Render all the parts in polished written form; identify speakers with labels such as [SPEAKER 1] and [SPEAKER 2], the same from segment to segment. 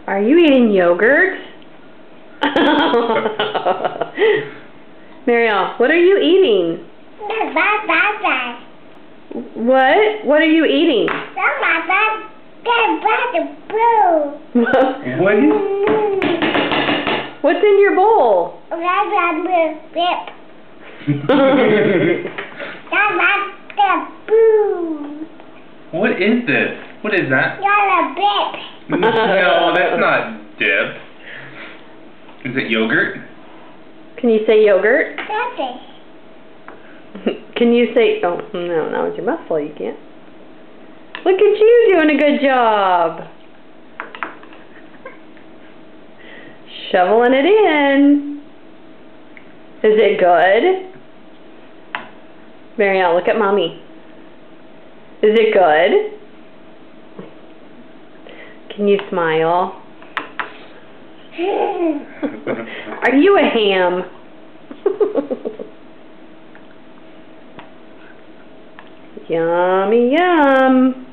[SPEAKER 1] Are you eating yogurt? Mariel, what are you eating? What? What are you eating?
[SPEAKER 2] What is?
[SPEAKER 1] What's in your bowl?
[SPEAKER 2] What is this? What is that? No, that's not dip. Is it yogurt?
[SPEAKER 1] Can you say yogurt? Can you say... Oh, no, that was your mouth full. You can't. Look at you doing a good job. Shoveling it in. Is it good? Mariel, look at Mommy. Is it good? Can you smile? Are you a ham? Yummy, yum.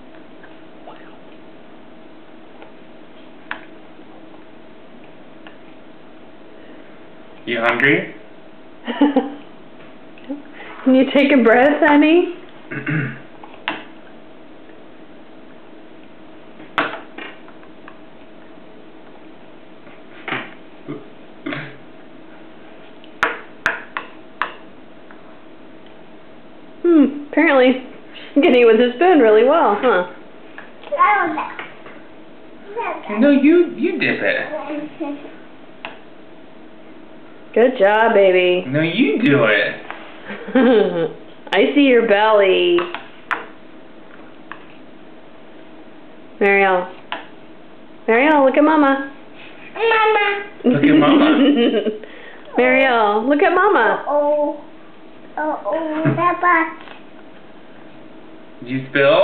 [SPEAKER 2] You hungry?
[SPEAKER 1] Can you take a breath, honey? Apparently she's getting it with a spoon really well, huh?
[SPEAKER 2] No, you dip it.
[SPEAKER 1] Good job, baby.
[SPEAKER 2] No, you do it.
[SPEAKER 1] I see your belly. Mariel. Mariel, look at Mama.
[SPEAKER 2] Look at Mama.
[SPEAKER 1] Mariel, look at Mama.
[SPEAKER 2] Did you spill?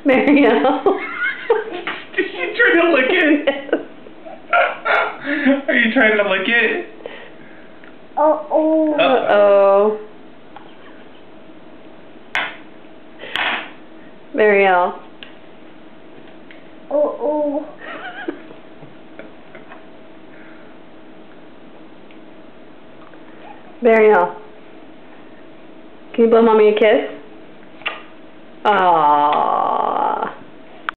[SPEAKER 1] Mariel.
[SPEAKER 2] Did you try to lick it? Are you trying to lick it?
[SPEAKER 1] Uh-oh. Mariel. Mariel. Can you blow Mommy a kiss? Aww.